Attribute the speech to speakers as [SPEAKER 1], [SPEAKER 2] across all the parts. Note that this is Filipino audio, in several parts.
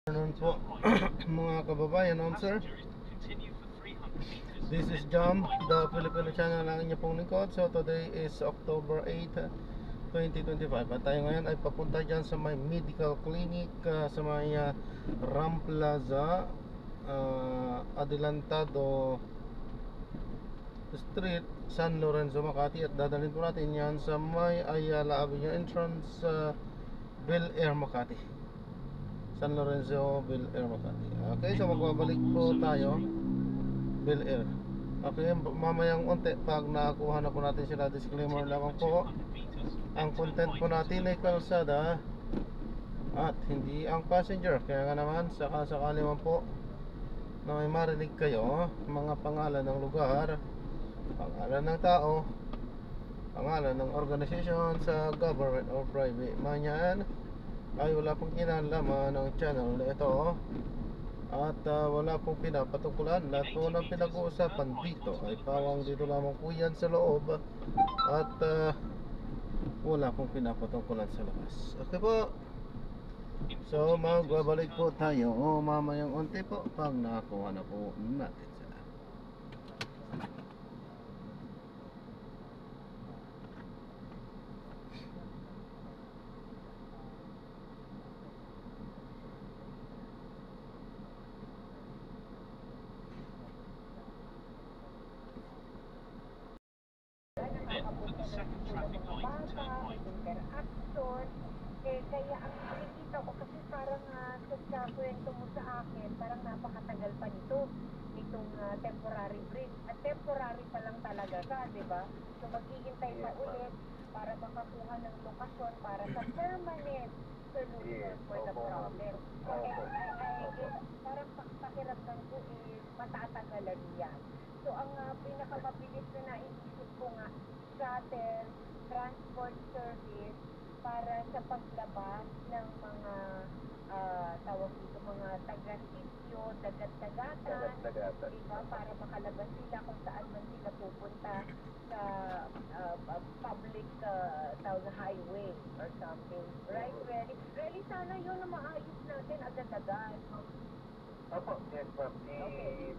[SPEAKER 1] Afternoon po mga kababayan, sir. This is Jam, the Filipino channel ng inyo pong lingkod. So today is October 8, 2025. At tayo ngayon ay papunta dyan sa may medical clinic sa may Ram Plaza, Adelantado Street, San Lorenzo, Makati. At dadalhin po natin yan sa may Ayala Avenue entrance, Bel Air, Makati. San Lorenzo, Bel Air, Makati. Okay, so magbabalik po tayo Bel Air. Okay, mamayang unti pag nakakuha na po natin sila. Disclaimer lamang po, ang content po natin ay kalsada at hindi ang passenger. Kaya nga naman, sakasakali man po na may marinig kayo mga pangalan ng lugar, pangalan ng tao, pangalan ng organization sa government or private man yan, ay wala pong kinalaman ng channel na ito. At wala pong pinapatungkulan. Lahat po ng pinag-uusapan dito ay pawang dito lamang po yan sa loob. At wala pong pinapatungkulan sa labas. Okay po. So magbabalik po tayo mamayang unti po pag nakakuha na po natin sila.
[SPEAKER 2] Kaya ang nakikita ko kasi parang sa kwento mo sa akin, parang napakatagal pa itong temporary bridge. At temporary pa lang talaga ka, di ba? So maghihintay pa ulit para makakuha ng lokasyon para sa permanent solution for the problem. Parang pakiramdam ko matatagalan yan. So ang pinakamabilis na naisip ko nga, shuttle, transport service, para sa paglabas ng mga tawag dito, mga taga-sityo, dagat-dagatan, diba? Para makalabas sila kung saan man sila pupunta sa public highway or something. Right, Really, sana yun na maayos natin agad-agad.
[SPEAKER 3] Opo, yes ma'am.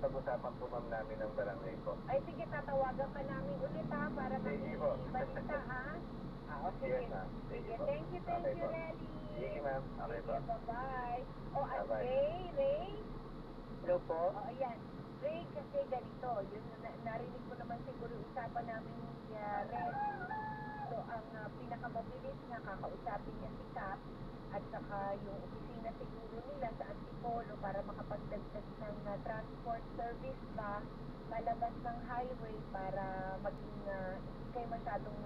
[SPEAKER 3] Pag-usapan po ma'am namin ng barangay po.
[SPEAKER 2] Ay sige, tatawagan ka namin ulit para mag-ibalita ha. Okay.
[SPEAKER 3] Yes, ma'am.
[SPEAKER 2] Sige, thank you, Relly.
[SPEAKER 3] Sige, ma'am. Okay po.
[SPEAKER 2] Bye-bye. At
[SPEAKER 3] Bye-bye.
[SPEAKER 2] Ray?
[SPEAKER 3] Hello po?
[SPEAKER 2] Ayan. Ray, kasi ganito, yung narinig ko naman siguro usapan namin ni Red. So, ang pinakamabilis na kakausapin niya si Cap at saka yung opisina siguro nila sa Antipolo para makapagdagdag ng transport service ba palabas ng highway para maging hindi kayo masyadong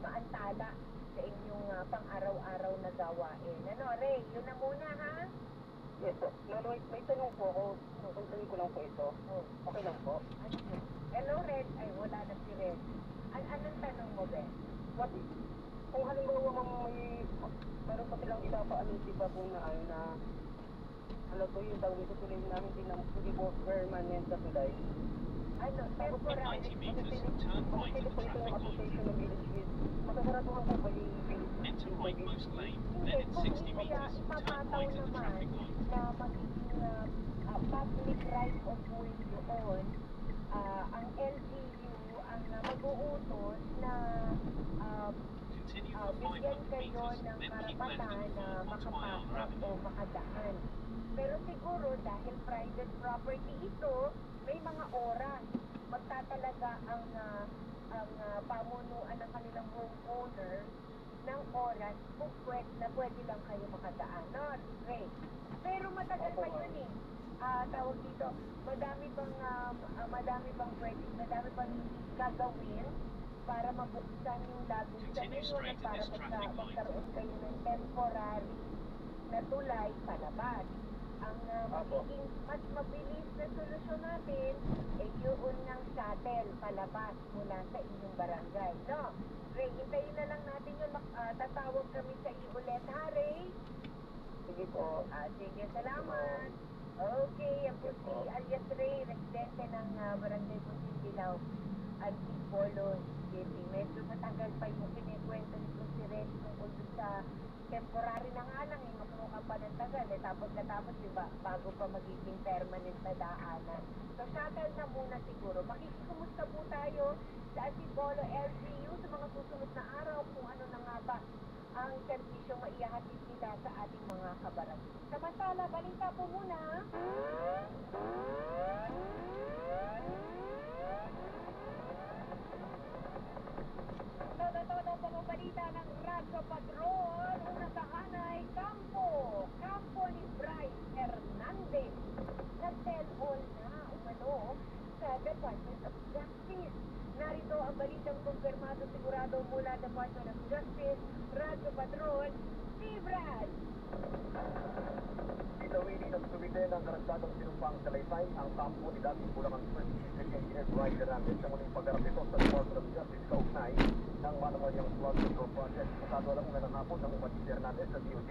[SPEAKER 2] maantala sa inyong pang-araw-araw na gawain. Ano, Ray? Yun na muna, ha?
[SPEAKER 3] Yes po. Lolo, may tanong po ako. Kukuntunin ko lang po ito. Okay lang po?
[SPEAKER 2] Ano? Hello, Red? Ay, wala na si Red. Anong tanong mo, Ben?
[SPEAKER 3] What if? Kung halimbawa meron pa silang ipapaanunsyo pa po na ano po yung tawag ito tuloy namin din ng hindi po permanent na tulay.
[SPEAKER 2] Ano, temporary.
[SPEAKER 3] Kasi po ito yung association ng village with masasaratuhan po ba yung village?
[SPEAKER 4] Enter right most lane,
[SPEAKER 2] Hindi,
[SPEAKER 4] then in
[SPEAKER 2] kung
[SPEAKER 4] 60
[SPEAKER 2] kaya
[SPEAKER 4] meters, turn
[SPEAKER 2] ipapataw
[SPEAKER 4] right at the
[SPEAKER 2] naman
[SPEAKER 4] traffic light.
[SPEAKER 2] na magiging public right of way doon, ang LGU ang mag-uutos na
[SPEAKER 4] Continue for
[SPEAKER 2] bigyan
[SPEAKER 4] 500
[SPEAKER 2] kayo
[SPEAKER 4] meters,
[SPEAKER 2] ng
[SPEAKER 4] then keep left
[SPEAKER 2] karapatan
[SPEAKER 4] and
[SPEAKER 2] na
[SPEAKER 4] forward to Ayala
[SPEAKER 2] makapasok o
[SPEAKER 4] Avenue.
[SPEAKER 2] makadaan. Pero siguro dahil private property ito, may mga oras. Magtatalaga ang pamunuan ng kanilang homeowner ng oras kung pwede lang kayo makadaan. No, Ray? Pero matagal pa yun eh. Tawag dito, madami bang gagawin para mabuksan yung lagos sa
[SPEAKER 4] Continue
[SPEAKER 2] inyo
[SPEAKER 4] straight
[SPEAKER 2] para
[SPEAKER 4] at this traffic light.
[SPEAKER 2] magkaroon kayo ng temporary na tulay palabas. Ang magiging mas mabilis na solusyon natin ay yun ng shuttle palabas mula sa inyong barangay. No? Ray, hintayin na lang natin yun. Tatawag kami sa iyo ulit. Ha, Ray?
[SPEAKER 3] Sige po.
[SPEAKER 2] Sige, salamat. Okay, yan po si alias Ray, residente ng barangay Pusin Dilaw, Antipolo City. Medyo matagal pa yung kinikwento nito si Ray tungkol sa temporary na nga lang, magmukha pa ng tagal, tapos katapos, diba, bago pa magiging permanent na daanan. So, shuttle na muna siguro. Makikikumusta po tayo sa Antipolo LGU sa mga susunod na araw kung ano na nga ba ang serbisyong maihahatid nila sa ating mga kabarangay. Samantala, balita po muna. Todo sa mga balita ng Radyo Patrol, una sa hanay, Kampo ni Bryce Hernandez. Nag-tell all na umano sa Department of Justice. Narito ang balitang kumpirmado sigurado mula Department of Justice, Radyo Patrol, Steve Rad.
[SPEAKER 4] Itawili ng sumite ng karagdagang sinumpang salaysay ang kampo ni dating Bulacan First District Engineer Bryce Hernandez sa muling pagharap nito sa Department of Justice kaugnay ng Malacanang Flood Control Project. Pasado alang una ng hapon ng umalis si Hernandez sa DOJ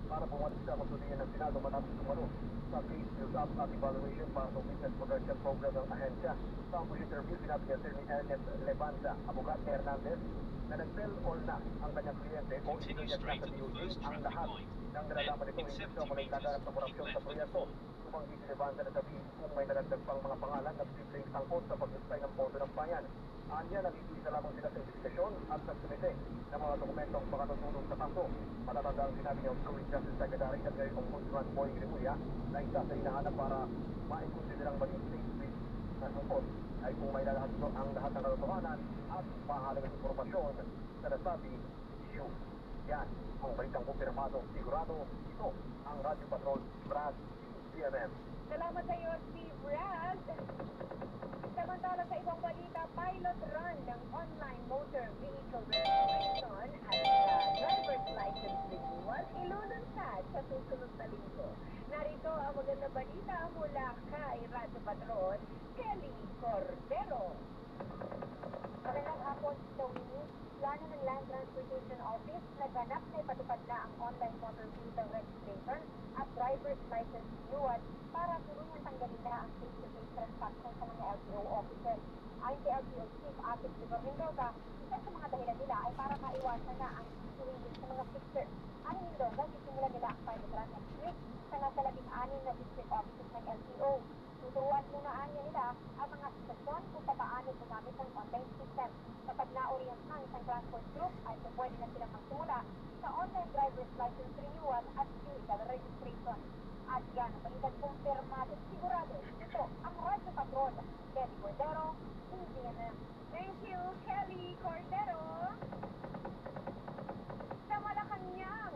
[SPEAKER 4] para bumalik sa konsuliyan ng Senado matapos umano sa case build-up at evaluation para sa Witness Protection Program ng ahensya. Sa ambush interview, sinabi ni Atty. Ernest Lebanza, abogat ni Hernandez, na nag-tell all na ang kanyang kliyente o inuyat na sa DOJ ang lahat ng nalalaman nito hindi siya malay laganap sa korupsyon sa proyekto. Tumanggi si Lebanza na sabihin kung may nalagdag pang mga pangalan na posibleng sangkot sa pag-display ng pondo ng bayan. Anya, nag-iisa lamang sila sa investigasyon at nagsumite ng mga dokumentong makatutulong sa kaso. Matatanda ang sinabi ni Outgoing Justice Secretary at ngayon Ombudsman Boy Grimuya na isa sa hinahanap para maikonsiderang maging state with na sangkot ay kung may lahat ang lahat ng katotohanan at mahalagang informasyon sa nasabi issue. Yan ang balitang kumpirmado sigurado. Ito ang Radyo Patrol Brad CMM.
[SPEAKER 2] Salamat sa iyo, Steve Rad. Samantala sa ibang balita, pilot run ng online motor vehicle registration at driver's license renewal ilulunsad sa susunod na linggo. Narito ang maganda balita mula kay Radyo Patrol, Kelly Cordero. Magandang hapon sa Winnie. Plano ng Land Transportation Office na ganap na ipatupad na ang online motor vehicle registration at driver's license renewal para tulungan tanggalin na ang face-to-face transaction sa mga LTO officers. Ayon kay LTO Chief Atik Liver Mendoza, isa sa mga dahilan nila ay para maiwasan na ang issuing sa mga fixers. Ayon Mendoza, sisimulan nila ang pilot run next week sa nasa 16 na district offices ng LTO. Tuturuan muna nila ang mga sitwasyon kung paano gumamit ng online system. Kapag na-orient ng isang transport group, ay pwede na silang magsimula sa online driver's license renewal at vehicle registration. At yan ang balitang kumpirmado sigurado. Ito ang Radyo Patrol, Kelly Cordero, CNN. Thank you, Kelly Cordero. Sa Malacanang,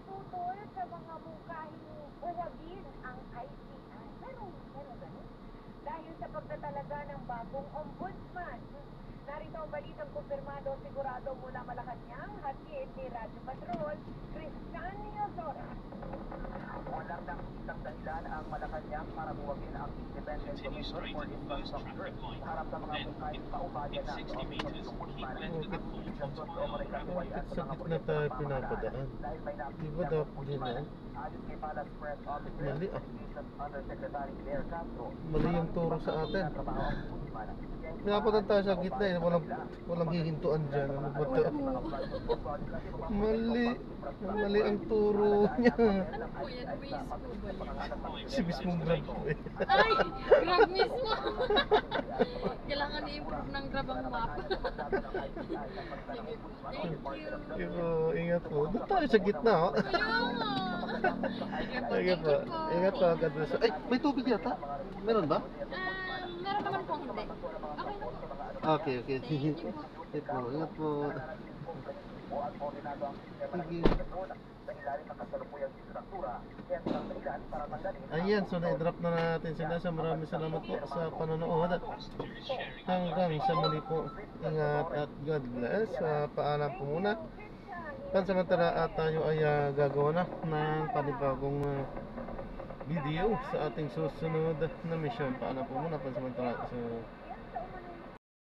[SPEAKER 2] tutol sa mga mungkahing uwagin ang ICI. Meron ganun. Dahil sa pagtatalaga ng bagong ombudsman. Narito ang balitang kumpirmado sigurado mula Malacanang, hatid ni Radyo Patrol, Christian Yozora.
[SPEAKER 4] Walang nang isang dahilan ang Malacanang para buwagin ang Independent Commission for Infrastructure. Harap ng mga mungkahing paubayan na sa Office of the Ombudsman at Investigations to Operate Buwayan sa mga
[SPEAKER 1] Sakit na tayo pinapadaan.
[SPEAKER 4] dahil may
[SPEAKER 1] Di ba dapat din
[SPEAKER 4] Ombudsman.
[SPEAKER 1] eh?
[SPEAKER 4] Ayon kay Palace Press Officer,
[SPEAKER 1] Mali ah.
[SPEAKER 4] Communications Undersecretary Claire Castro,
[SPEAKER 1] Mali yung turo sa atin. Pinapadaan tayo sa gitna eh. Walang hihintuan dyan. Ano ba ito? Mali ang turo niya.
[SPEAKER 5] Ano po yan? Waze po ba yan?
[SPEAKER 1] Si mismong grab ko eh.
[SPEAKER 5] Ay! Grab mismo! Kailangan i-improve ng grab ang map. Sige po. Thank you.
[SPEAKER 1] Pero ingat po. Doon tayo sa gitna oh.
[SPEAKER 5] Ayun nga. Sige po.
[SPEAKER 1] Ingat po. Ingat po. God bless. Ay, may tubig yata. Meron ba?
[SPEAKER 5] Meron naman po hindi. Okay na po.
[SPEAKER 1] Okay.
[SPEAKER 5] Thank you po.
[SPEAKER 1] Ingat po. Ingat po. Sige. Ayan, so na-drop na natin sila. So maraming salamat po sa panonood. Hanggang sa muli po. Ingat at God bless. Paalam po muna. Pansamantala at tayo ay gagawa na ng panibagong video sa ating susunod na mission. Paalam po muna pansamantala. So